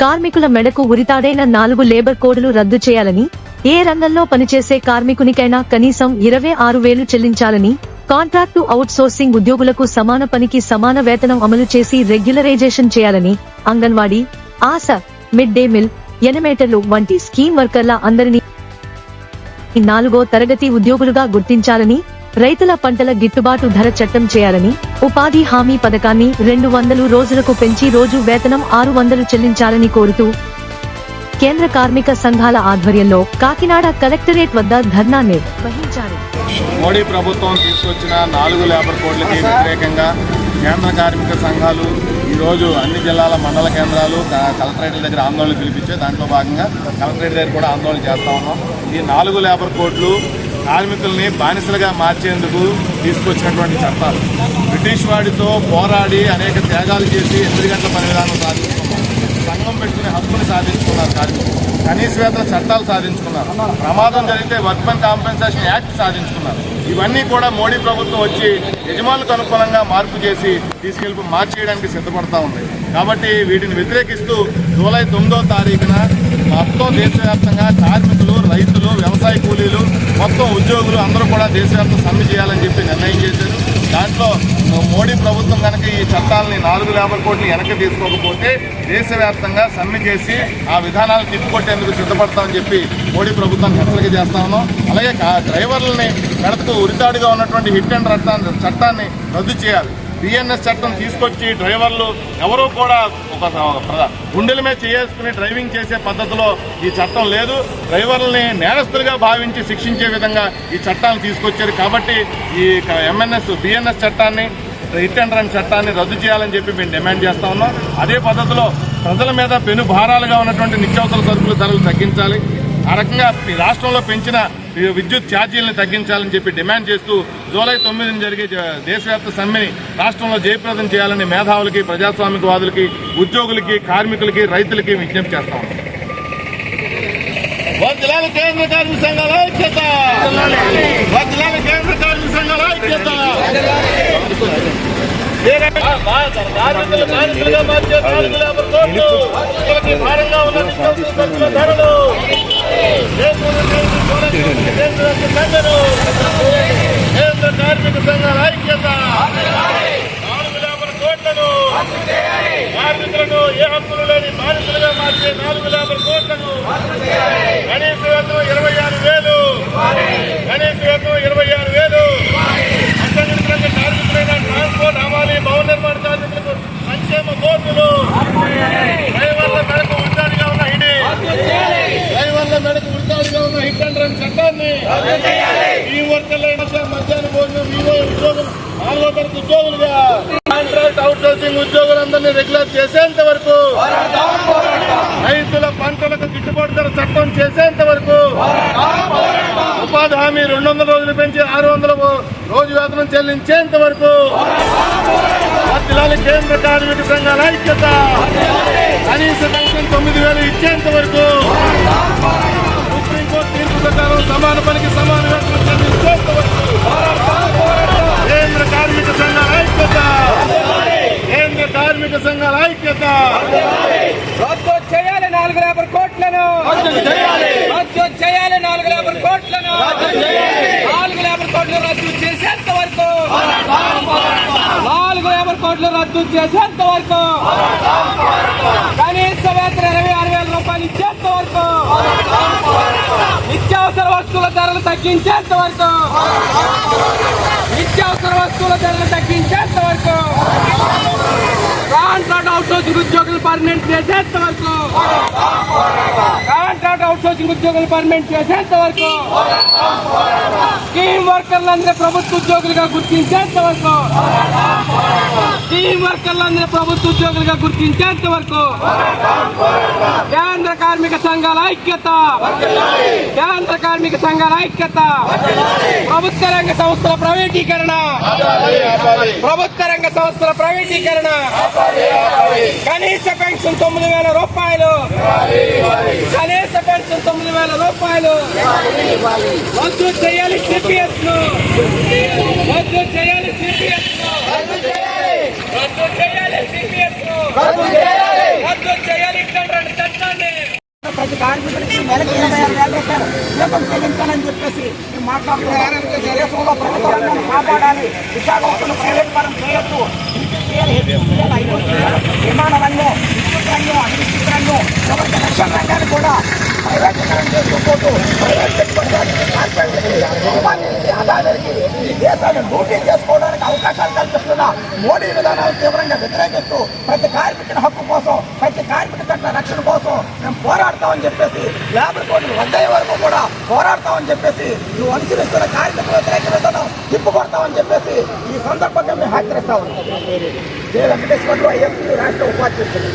కార్మికుల మెడకు ఉరితాడైన 4 లేబర్ కోడ్లు రద్దు చేయాలని, ఏ రంగంలో పనిచేసే కార్మికునికైనా కనీసం 26,000 చెల్లించాలని, కాంట్రాక్టు అవుట్ సోర్సింగ్ ఉద్యోగులకు సమాన పనికి సమాన వేతనం అమలు చేసి రెగ్యులరైజేషన్ చేయాలని, anganwadi, ASHA, mid day meal, ఎనిమేటర్లు వంటి స్కీమ్ వర్కర్ల అందరినీ 4వ తరగతి ఉద్యోగులుగా గుర్తించాలని, రైతుల పంటల గిట్టుబాటు ధర చట్టం చేయాలని, ఉపాధి హామీ పథకాన్ని 200 రోజులకు పెంచి రోజు వేతనం 600 చెల్లించాలని కోరుతూ కేంద్ర కార్మిక సంఘాల ఆధ్వర్యంలో కాకినాడ కలెక్టరేట్ వద్ద ధర్నా నిర్వహించారు. మోడీ ప్రభుత్వం తీసుకొచ్చిన 4 లేబర్ కోడ్లకి వ్యతిరేకంగా కేంద్ర కార్మిక సంఘాలు ఈరోజు అన్ని జిల్లాల మండల కేంద్రాలు కలెక్టరేట్ల దగ్గర ఆందోళన పిలిపించే దాంట్లో భాగంగా కలెక్టరేట్ దగ్గర కూడా ఆందోళన చేస్తా ఉన్నాం. ఈ 4 లేబర్ కోడ్లు కార్మికుల్ని బానిసలుగా మార్చేందుకు తీసుకొచ్చినటువంటి చట్టాలు. బ్రిటిష్ వాడితో పోరాడి అనేక త్యాగాలు చేసి 8 గంటల పని విధానం సాధించుకున్నారు. సంఘం పెట్టుకునే హక్కుని సాధించుకున్నారు. కార్మికులు కనీస వేతన చట్టాలు సాధించుకున్నారు. ప్రమాదం జరిగితే వర్క్మెన్ కాంపెన్సేషన్ యాక్ట్ సాధించుకున్నారు. ఇవన్నీ కూడా మోడీ ప్రభుత్వం వచ్చి యజమానులకు అనుకూలంగా మార్పు చేసి తీసుకెళ్ళి మార్చేయడానికి సిద్ధపడతా ఉంది. కాబట్టి వీటిని వ్యతిరేకిస్తూ జూలై 9వ తారీఖున మొత్తం దేశవ్యాప్తంగా కార్మికులు, రైతులు, వ్యవసాయ కూలీలు, మొత్తం ఉద్యోగులు అందరూ కూడా దేశవ్యాప్తం సమ్మె చేయాలని చెప్పి నిర్ణయం చేశారు. దాంట్లో మోడీ ప్రభుత్వం కనుక ఈ చట్టాలని 4 లేబర్ కోడ్లు వెనక్కి తీసుకోకపోతే దేశవ్యాప్తంగా సమ్మె చేసి ఆ విధానాలు తిప్పికొట్టేందుకు సిద్ధపడతామని చెప్పి మోడీ ప్రభుత్వాన్ని హెచ్చరిక చేస్తా ఉన్నాం. అలాగే డ్రైవర్లని మెడకు ఉరితాడుగా ఉన్నటువంటి హిట్ అండ్ రన్ చట్టాన్ని రద్దు చేయాలి. బిఎన్ఎస్ చట్టం తీసుకొచ్చి డ్రైవర్లు ఎవరూ కూడా ఒక గుండెల మీద చేసుకుని డ్రైవింగ్ చేసే పద్ధతిలో ఈ చట్టం లేదు. డ్రైవర్లని నేరస్తులుగా భావించి శిక్షించే విధంగా ఈ చట్టాలను తీసుకొచ్చారు. కాబట్టి ఈ బిఎన్ఎస్ చట్టాన్ని, హిట్ అండ్ రన్ చట్టాన్ని రద్దు చేయాలని చెప్పి మేము డిమాండ్ చేస్తా ఉన్నాం. అదే పద్ధతిలో ప్రజల మీద పెను భారాలుగా ఉన్నటువంటి నిత్యావసర సరుకుల ధరలు తగ్గించాలి. ఆ రకంగా రాష్ట్రంలో పెంచిన విద్యుత్ ఛార్జీలను తగ్గించాలని చెప్పి డిమాండ్ చేస్తూ జూలై 9న జరిగే దేశవ్యాప్త సమ్మెని రాష్ట్రంలో జయప్రదం చేయాలని మేధావులకి, ప్రజాస్వామికవాదులకి, ఉద్యోగులకి, కార్మికులకి, రైతులకి విజ్ఞప్తి చేస్తాం. వర్ధిల్లాలి కేంద్ర కార్మిక సంఘాల ఐక్యత! వర్ధిల్లాలి కేంద్ర కార్మిక సంఘాల ఐక్యత! కార్మికులుగా మార్చే 4 లేబర్ కోడ్లు, భారంగా ఉన్న నిత్యావసర సరుకుల ధరలు, కేంద్ర కార్మిక సంఘాల ఐక్యత! 4 లేబర్ కోడ్లను, కార్మికులను ఏ హక్కులు లేని బానిసలుగా మార్చే 4 లేబర్ కోడ్లను, కనీస వేతనం 26,000, కనీస వేతనం 26,000, అసంఘటిత రంగ కార్మికులైన ట్రాన్స్పోర్ట్, హమాలీ, భవన నిర్మాణ కార్మికులకు సంక్షేమ బోర్డులు, డ్రైవర్ల మెడకు ఉరితాడుగా ఉన్న హిట్ అండ్ రన్ చట్టాన్ని, ఈ వర్కర్లైన మధ్యాహ్న భోజనం, వివో ఉద్యోగులు 4వ తరగతి ఉద్యోగులుగా కాంట్రాక్ట్ అవుట్ సోర్సింగ్ ఉద్యోగులందరినీ రెగ్యులర్ చేసేంత వరకు, రైతుల పంటలకు గిట్టుబాటు ధర చట్టం చేసేంత వరకు, ఉపాధి హామీ 200 రోజులు పెంచి 600 రోజు వేతనం చెల్లించేంత వరకు, జిల్లాల కేంద్ర కార్మిక సంఘాల ఐక్యత! కనీస పెన్షన్ 9,000 ఇచ్చేంత వరకు, సుప్రీంకోర్టు తీర్పు ప్రకారం సమాన పనికి సమాన వేతనం చెల్లించేంత వరకు కేంద్ర కార్మిక సంఘాల ఐక్యత! కేంద్ర కార్మిక సంఘాల ఐక్యత! రద్దు చేయాలి 4 లేబర్ కోట్లను, రద్దు చేయాలి 4 లేబర్ కోట్లను, 4 లేబర్ కోట్లు రద్దు చేసేంత వరకు, 4 లేబర్ కోట్లు రద్దు చేసేంత వరకు, కనీస వేతనం 26,000 రూపాయలు ఇచ్చేంత వరకు, నిత్యావసర వస్తువుల ధరలు తగ్గించేంత వరకు, నిత్యావసర వస్తువుల ధరలు తగ్గించేంత వరకు, కాంట్రాక్ట్ అవుట్ సోర్సింగ్ ఉద్యోగులు పర్మనెంట్ చేసేంత వరకు, కాంట్రాక్ట్ అవుట్ సోర్సింగ్ ఉద్యోగులు పర్మనెంట్ చేసేంత వరకు, స్కీమ్ వర్కర్లందరూ ప్రభుత్వ ఉద్యోగులుగా గుర్తించేంత వరకు, స్కీమ్ వర్కర్లందరూ ప్రభుత్వ ఉద్యోగులుగా గుర్తించేంత వరకు కేంద్ర కార్మిక సంఘాల ఐక్యత! కేంద్ర కార్మిక సంఘాల ఐక్యత! ప్రభుత్వ రంగ సంస్థల ప్రైవేటీకరణ, ప్రభుత్వ రంగ సంస్థల ప్రైవేటీకరణ, కనీస పెన్షన్ 9,000 రూపాయలు, కనీస పెన్షన్ 9,000 రూపాయలు, రద్దు చేయాలి సిపిఎస్ ను, రద్దు చేయాలి సిపిఎస్ ను, రద్దు చేయాలి సిపిఎస్ ను, రద్దు చేయాలి కార్మికుడికి నెలకి 26,000 రూపాయలు జీతం చెల్లించాలని చెప్పేసి మేము మాట్లాడుతున్నాం. దేశంలో ప్రభుత్వ రంగాన్ని కాపాడాలి, విశాఖపట్నం ప్రైవేట్ పరం చేయొద్దు, విమాన రంగం, విద్యుత్ రంగం, అగ్నిశక్తి రంగం, ఎవరికి రక్షణ రంగాన్ని కూడా ప్రైవేటీకరణ చేసుకోకూడదు. ప్రైవేట్ పెట్టుబడిదారులకి, కార్పొరేట్లకి, అదానికి ఈ దేశాన్ని లూటీ చేసుకోవడానికి అవకాశాలు కల్పిస్తున్న మోడీ విధానాలు తీవ్రంగా వ్యతిరేకిస్తూ ప్రతి కార్మికుని హక్కు కోసం, ప్రతి కార్మిక చట్ట రక్షణ కోసం మేము పోరాడతామని చెప్పేసి, లేబర్ కోడ్లు రద్దయ్యే వరకు కూడా పోరాడతామని చెప్పేసి, నువ్వు అనుసరిస్తున్న కార్మిక వ్యతిరేక విధానం తిప్పుకొడతామని చెప్పేసి ఈ సందర్భంగా మేము హెచ్చరిస్తా ఉన్నాం. జే వెంకటేశ్వరరావు, ఐఎంపీ రాష్ట్ర ఉపాధ్యక్షుడు.